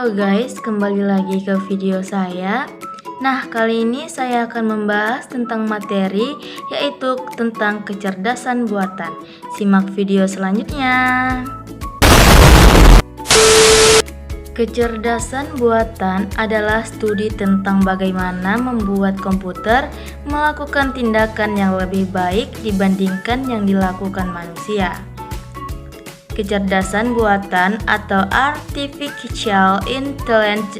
Halo guys, kembali lagi ke video saya. Nah, kali ini saya akan membahas tentang materi, yaitu tentang kecerdasan buatan. Simak video selanjutnya. Kecerdasan buatan adalah studi tentang bagaimana membuat komputer melakukan tindakan yang lebih baik dibandingkan yang dilakukan manusia. Kecerdasan buatan atau artificial intelligence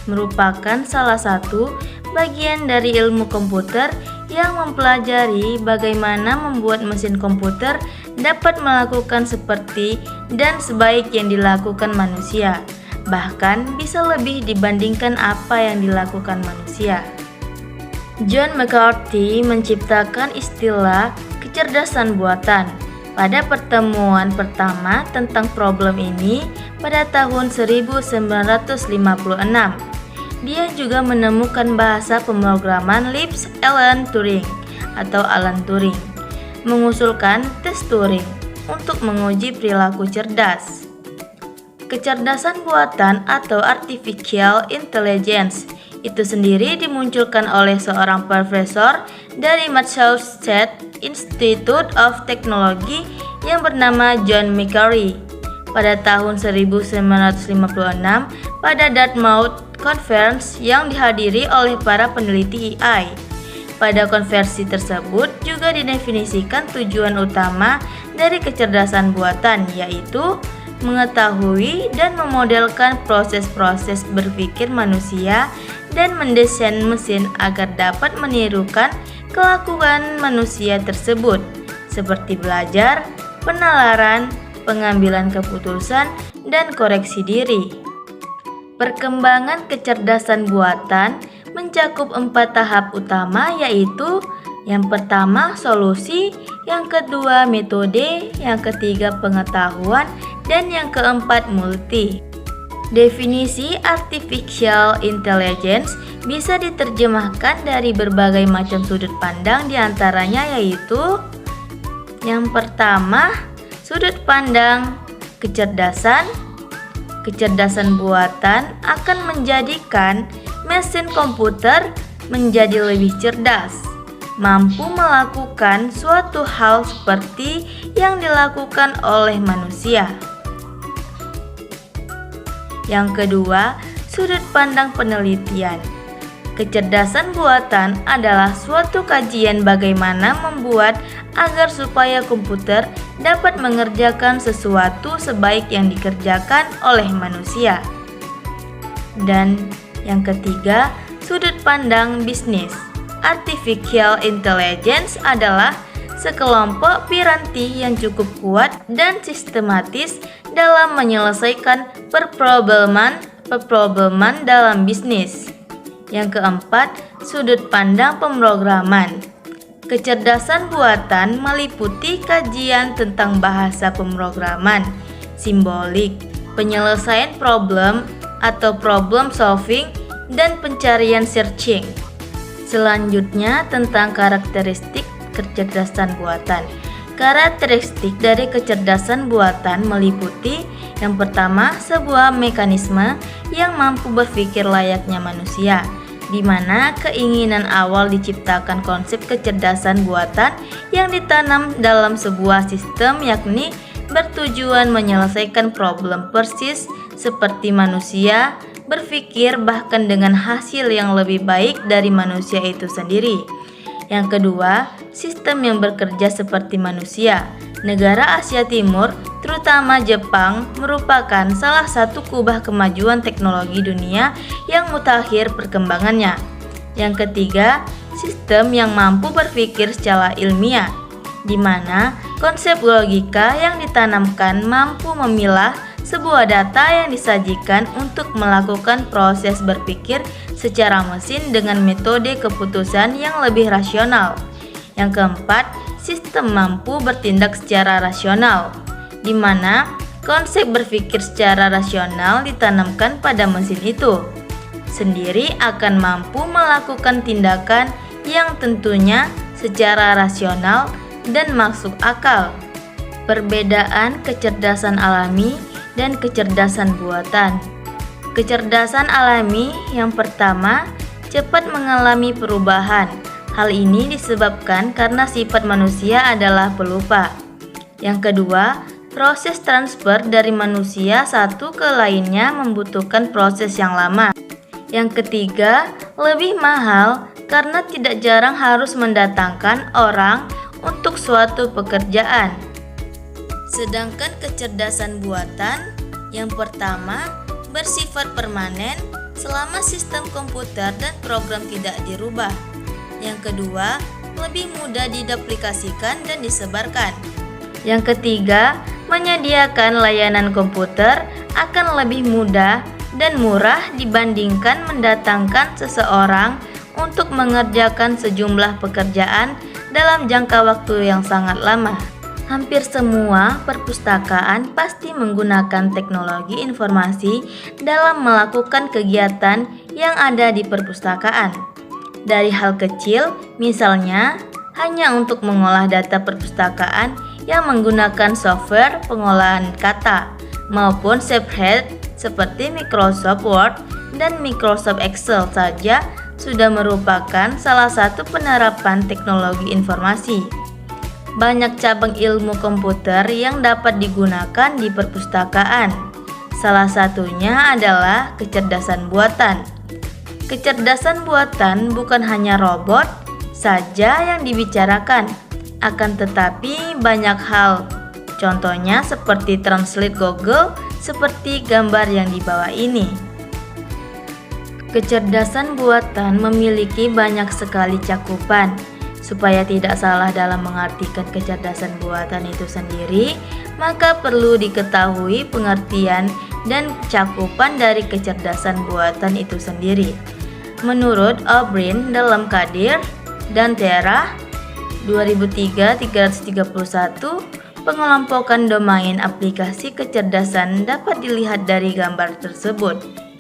merupakan salah satu bagian dari ilmu komputer yang mempelajari bagaimana membuat mesin komputer dapat melakukan seperti dan sebaik yang dilakukan manusia, bahkan bisa lebih dibandingkan apa yang dilakukan manusia. John McCarthy menciptakan istilah kecerdasan buatan pada pertemuan pertama tentang problem ini pada tahun 1956. Dia juga menemukan bahasa pemrograman Lisp Alan Turing atau Alan Turing, mengusulkan tes Turing untuk menguji perilaku cerdas. Kecerdasan buatan atau artificial intelligence itu sendiri dimunculkan oleh seorang profesor dari Massachusetts Institute of Technology yang bernama John McCarthy pada tahun 1956 pada Dartmouth Conference yang dihadiri oleh para peneliti AI. Pada konferensi tersebut juga didefinisikan tujuan utama dari kecerdasan buatan, yaitu mengetahui dan memodelkan proses-proses berpikir manusia dan mendesain mesin agar dapat menirukan kelakuan manusia tersebut, seperti belajar, penalaran, pengambilan keputusan, dan koreksi diri. Perkembangan kecerdasan buatan mencakup 4 tahap utama, yaitu yang pertama solusi, yang kedua metode, yang ketiga pengetahuan, dan yang keempat multi. Definisi artificial intelligence bisa diterjemahkan dari berbagai macam sudut pandang, diantaranya yaitu yang pertama, sudut pandang kecerdasan. Kecerdasan buatan akan menjadikan mesin komputer menjadi lebih cerdas, mampu melakukan suatu hal seperti yang dilakukan oleh manusia. Yang kedua, sudut pandang penelitian. Kecerdasan buatan adalah suatu kajian bagaimana membuat agar supaya komputer dapat mengerjakan sesuatu sebaik yang dikerjakan oleh manusia. Dan yang ketiga, sudut pandang bisnis. Artificial intelligence adalah sekelompok piranti yang cukup kuat dan sistematis dalam menyelesaikan perproblem-perproblem dalam bisnis. Yang keempat, sudut pandang pemrograman. Kecerdasan buatan meliputi kajian tentang bahasa pemrograman, simbolik, penyelesaian problem atau problem solving, dan pencarian searching. Selanjutnya tentang karakteristik kecerdasan buatan. Karakteristik dari kecerdasan buatan meliputi yang pertama, sebuah mekanisme yang mampu berpikir layaknya manusia, di mana keinginan awal diciptakan konsep kecerdasan buatan yang ditanam dalam sebuah sistem, yakni bertujuan menyelesaikan problem persis seperti manusia berpikir, bahkan dengan hasil yang lebih baik dari manusia itu sendiri. Yang kedua, sistem yang bekerja seperti manusia. Negara Asia Timur, terutama Jepang, merupakan salah satu kubah kemajuan teknologi dunia yang mutakhir perkembangannya. Yang ketiga, sistem yang mampu berpikir secara ilmiah, di mana konsep logika yang ditanamkan mampu memilah sebuah data yang disajikan untuk melakukan proses berpikir secara mesin dengan metode keputusan yang lebih rasional. Yang keempat, sistem mampu bertindak secara rasional, di mana konsep berpikir secara rasional ditanamkan pada mesin itu sendiri akan mampu melakukan tindakan yang tentunya secara rasional dan masuk akal. Perbedaan kecerdasan alami dan kecerdasan buatan. Kecerdasan alami yang pertama, cepat mengalami perubahan. Hal ini disebabkan karena sifat manusia adalah pelupa. Yang kedua, proses transfer dari manusia satu ke lainnya membutuhkan proses yang lama. Yang ketiga, lebih mahal karena tidak jarang harus mendatangkan orang untuk suatu pekerjaan. Sedangkan kecerdasan buatan yang pertama bersifat permanen selama sistem komputer dan program tidak dirubah. Yang kedua, lebih mudah diduplikasikan dan disebarkan. Yang ketiga, menyediakan layanan komputer akan lebih mudah dan murah dibandingkan mendatangkan seseorang untuk mengerjakan sejumlah pekerjaan dalam jangka waktu yang sangat lama. Hampir semua perpustakaan pasti menggunakan teknologi informasi dalam melakukan kegiatan yang ada di perpustakaan. Dari hal kecil, misalnya hanya untuk mengolah data perpustakaan yang menggunakan software pengolahan kata maupun spreadsheet seperti Microsoft Word dan Microsoft Excel saja sudah merupakan salah satu penerapan teknologi informasi. Banyak cabang ilmu komputer yang dapat digunakan di perpustakaan. Salah satunya adalah kecerdasan buatan. Kecerdasan buatan bukan hanya robot saja yang dibicarakan, akan tetapi banyak hal. Contohnya seperti translate Google, seperti gambar yang di bawah ini. Kecerdasan buatan memiliki banyak sekali cakupan. Supaya tidak salah dalam mengartikan kecerdasan buatan itu sendiri, maka perlu diketahui pengertian dan cakupan dari kecerdasan buatan itu sendiri. Menurut O'Brien dalam Kadir dan Tera 2003-331, pengelompokan domain aplikasi kecerdasan dapat dilihat dari gambar tersebut.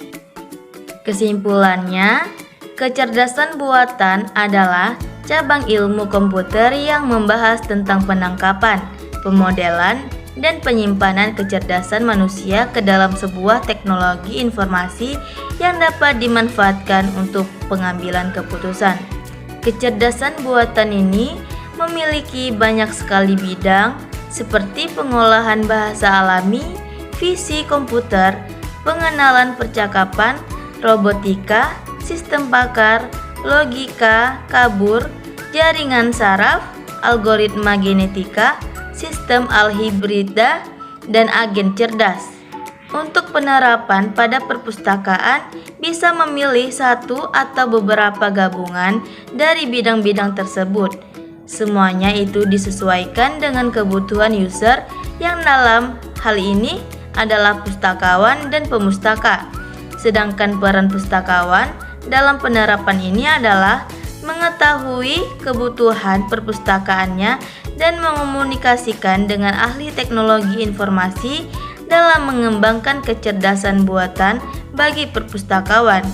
Kesimpulannya, kecerdasan buatan adalah cabang ilmu komputer yang membahas tentang penangkapan, pemodelan, dan penyimpanan kecerdasan manusia ke dalam sebuah teknologi informasi yang dapat dimanfaatkan untuk pengambilan keputusan. Kecerdasan buatan ini memiliki banyak sekali bidang seperti pengolahan bahasa alami, visi komputer, pengenalan percakapan, robotika, sistem pakar, logika, kabur, jaringan saraf, algoritma genetika, sistem alhibrida, dan agen cerdas. Untuk penerapan pada perpustakaan bisa memilih satu atau beberapa gabungan dari bidang-bidang tersebut. Semuanya itu disesuaikan dengan kebutuhan user yang dalam hal ini adalah pustakawan dan pemustaka. Sedangkan peran pustakawan dalam penerapan ini adalah mengetahui kebutuhan perpustakaannya dan mengomunikasikan dengan ahli teknologi informasi dalam mengembangkan kecerdasan buatan bagi perpustakawan.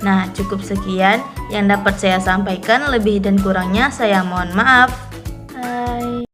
Nah, cukup sekian yang dapat saya sampaikan, lebih dan kurangnya saya mohon maaf. Hai.